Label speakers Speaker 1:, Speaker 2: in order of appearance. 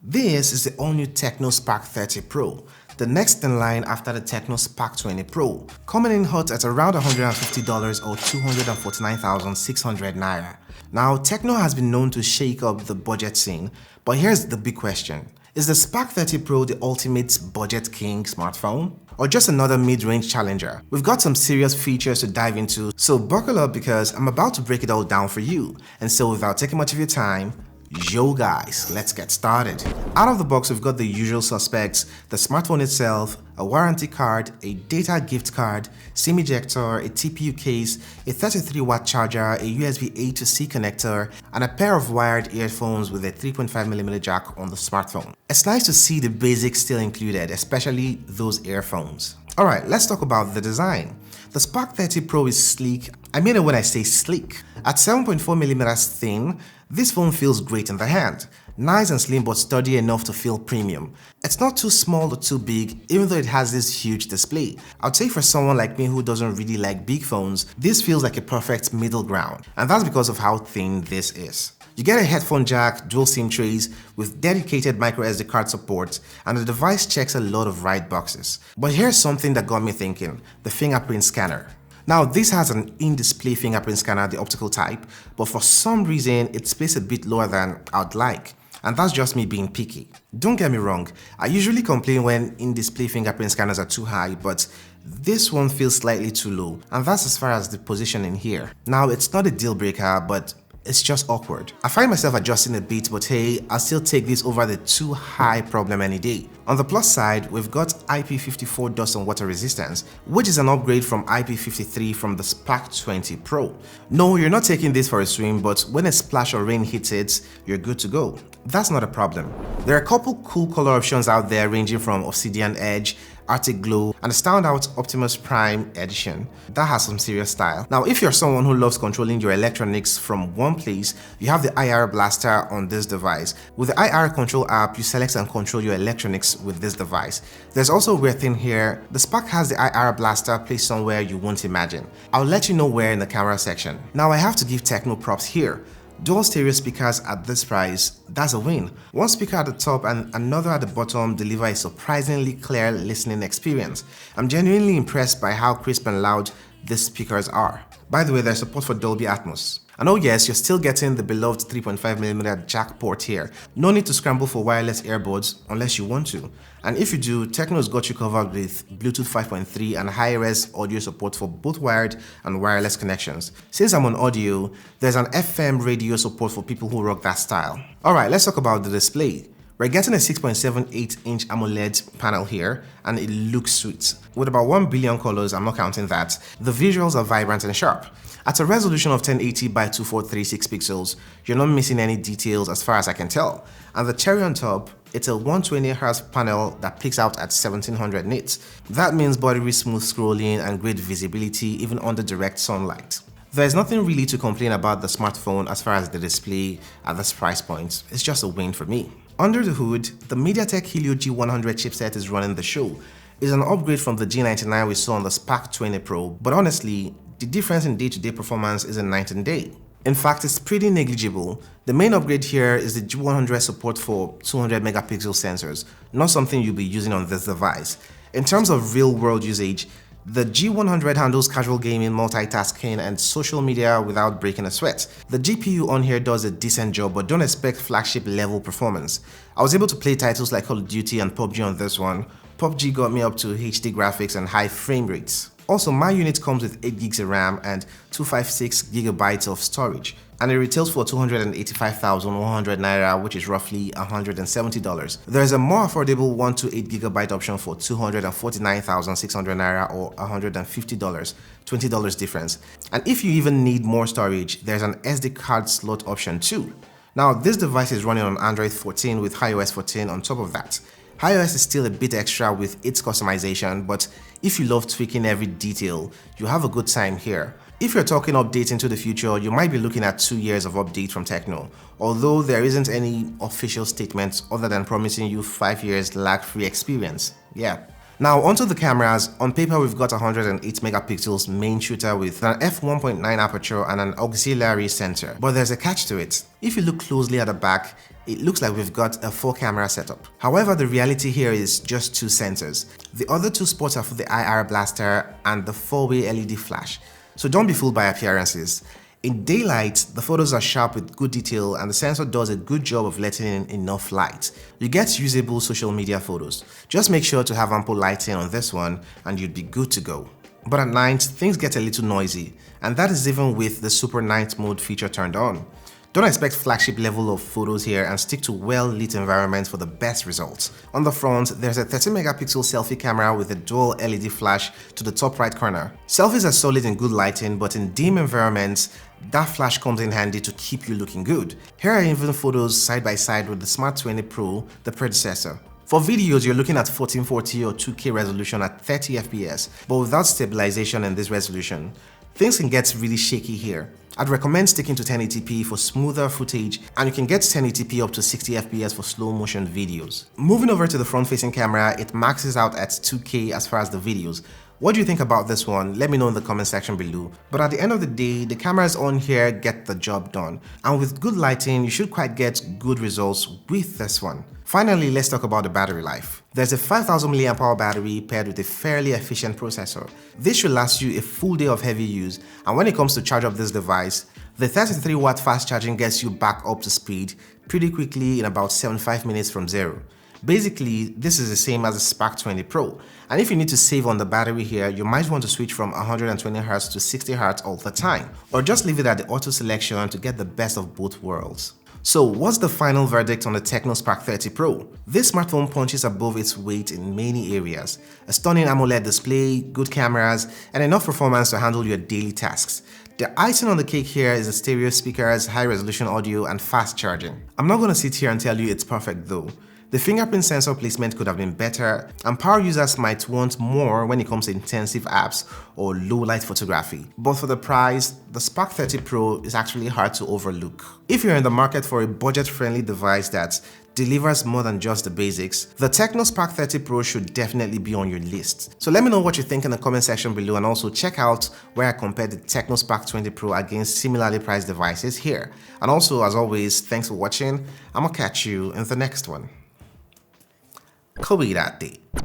Speaker 1: This is the all-new TECNO Spark 30 Pro, the next in line after the TECNO Spark 20 Pro, coming in hot at around $150 or 249,600 naira. Now, TECNO has been known to shake up the budget scene, but here's the big question. Is the Spark 30 Pro the ultimate budget king smartphone? Or just another mid-range challenger? We've got some serious features to dive into, so buckle up because I'm about to break it all down for you. And so without taking much of your time, yo guys, let's get started. Out of the box, we've got the usual suspects: the smartphone itself, a warranty card, a data gift card, SIM ejector, a TPU case, a 33-watt charger, a USB A to C connector, and a pair of wired earphones with a 3.5mm jack on the smartphone. It's nice to see the basics still included, especially those earphones. Alright, let's talk about the design. The Spark 30 Pro is sleek. I mean it when I say sleek. At 7.4mm thin, this phone feels great in the hand. Nice and slim but sturdy enough to feel premium. It's not too small or too big, even though it has this huge display. I'd say for someone like me who doesn't really like big phones, this feels like a perfect middle ground. And that's because of how thin this is. You get a headphone jack, dual SIM trays with dedicated microSD card support, and the device checks a lot of right boxes. But here's something that got me thinking: the fingerprint scanner. Now, this has an in-display fingerprint scanner, the optical type, but for some reason it's placed a bit lower than I'd like. And that's just me being picky. Don't get me wrong, I usually complain when in-display fingerprint scanners are too high, but this one feels slightly too low, and that's as far as the positioning here. Now, it's not a deal breaker, but it's just awkward. I find myself adjusting a bit, but hey, I'll still take this over the too high problem any day. On the plus side, we've got IP54 dust and water resistance, which is an upgrade from IP53 from the Spark 20 Pro. No, you're not taking this for a swim, but when a splash or rain hits it, you're good to go. That's not a problem. There are a couple cool color options out there ranging from Obsidian Edge, Arctic Glow, and the standout Optimus Prime edition that has some serious style. Now, if you're someone who loves controlling your electronics from one place, you have the IR Blaster on this device. With the IR Control app, you select and control your electronics with this device. There's also a weird thing here: the Spark has the IR Blaster placed somewhere you won't imagine. I'll let you know where in the camera section. Now, I have to give TECNO props here. Dual stereo speakers at this price, that's a win. One speaker at the top and another at the bottom deliver a surprisingly clear listening experience. I'm genuinely impressed by how crisp and loud these speakers are. By the way, there's support for Dolby Atmos. And oh yes, you're still getting the beloved 3.5mm jack port here. No need to scramble for wireless earbuds unless you want to. And if you do, TECNO's got you covered with Bluetooth 5.3 and high-res audio support for both wired and wireless connections. Since I'm on audio, there's an FM radio support for people who rock that style. Alright, let's talk about the display. We're getting a 6.78-inch AMOLED panel here, and it looks sweet. With about 1 billion colors, I'm not counting that, the visuals are vibrant and sharp. At a resolution of 1080 by 2436 pixels, you're not missing any details as far as I can tell. And the cherry on top, it's a 120Hz panel that peaks out at 1700 nits. That means buttery smooth scrolling and great visibility even under direct sunlight. There's nothing really to complain about the smartphone as far as the display at this price point. It's just a win for me. Under the hood, the MediaTek Helio G100 chipset is running the show. It's an upgrade from the G99 we saw on the Spark 20 Pro, but honestly, the difference in day-to-day performance isn't night and day. In fact, it's pretty negligible. The main upgrade here is the G100 support for 200 megapixel sensors, not something you'll be using on this device. In terms of real-world usage, the G100 handles casual gaming, multitasking, and social media without breaking a sweat. The GPU on here does a decent job, but don't expect flagship level performance. I was able to play titles like Call of Duty and PUBG on this one. PUBG got me up to HD graphics and high frame rates. Also, my unit comes with 8 gigs of RAM and 256 gigabytes of storage, and it retails for 285,100 naira, which is roughly $170. There's a more affordable 128GB option for 249,600 naira or $150, $20 difference. And if you even need more storage, there's an SD card slot option too. Now, this device is running on Android 14 with iOS 14 on top of that. iOS is still a bit extra with its customization, but if you love tweaking every detail, you have a good time here. If you're talking updates into the future, you might be looking at 2 years of update from TECNO, although there isn't any official statement other than promising you 5 years lag-free experience. Yeah. Now onto the cameras. On paper, we've got 108 megapixels main shooter with an f1.9 aperture and an auxiliary sensor, but there's a catch to it. If you look closely at the back, it looks like we've got a 4-camera setup. However, the reality here is just 2 sensors. The other 2 spots are for the IR blaster and the 4-way LED flash. So don't be fooled by appearances. In daylight, the photos are sharp with good detail and the sensor does a good job of letting in enough light. You get usable social media photos. Just make sure to have ample lighting on this one and you'd be good to go. But at night, things get a little noisy, and that is even with the Super Night Mode feature turned on. Don't expect flagship level of photos here and stick to well-lit environments for the best results. On the front, there's a 30-megapixel selfie camera with a dual LED flash to the top right corner. Selfies are solid in good lighting, but in dim environments, that flash comes in handy to keep you looking good. Here are even photos side by side with the Smart 20 Pro, the predecessor. For videos, you're looking at 1440 or 2K resolution at 30 FPS, but without stabilization in this resolution. Things can get really shaky here. I'd recommend sticking to 1080p for smoother footage, and you can get 1080p up to 60 FPS for slow motion videos. Moving over to the front-facing camera, it maxes out at 2K as far as the videos. What do you think about this one? Let me know in the comment section below. But at the end of the day, the cameras on here get the job done. And with good lighting, you should quite get good results with this one. Finally, let's talk about the battery life. There's a 5000 mAh battery paired with a fairly efficient processor. This should last you a full day of heavy use, and when it comes to charge up this device, the 33-watt fast charging gets you back up to speed pretty quickly in about 75 minutes from zero. Basically, this is the same as the Spark 20 Pro, and if you need to save on the battery here, you might want to switch from 120Hz to 60Hz all the time, or just leave it at the auto selection to get the best of both worlds. So what's the final verdict on the TECNO Spark 30 Pro? This smartphone punches above its weight in many areas. A stunning AMOLED display, good cameras, and enough performance to handle your daily tasks. The icing on the cake here is the stereo speakers, high-resolution audio, and fast charging. I'm not going to sit here and tell you it's perfect though. The fingerprint sensor placement could have been better, and power users might want more when it comes to intensive apps or low-light photography. But for the price, the Spark 30 Pro is actually hard to overlook. If you're in the market for a budget-friendly device that delivers more than just the basics, the TECNO Spark 30 Pro should definitely be on your list. So let me know what you think in the comment section below, and also check out where I compared the TECNO Spark 20 Pro against similarly priced devices here. And also, as always, thanks for watching. I'm gonna catch you in the next one. Kobe that day.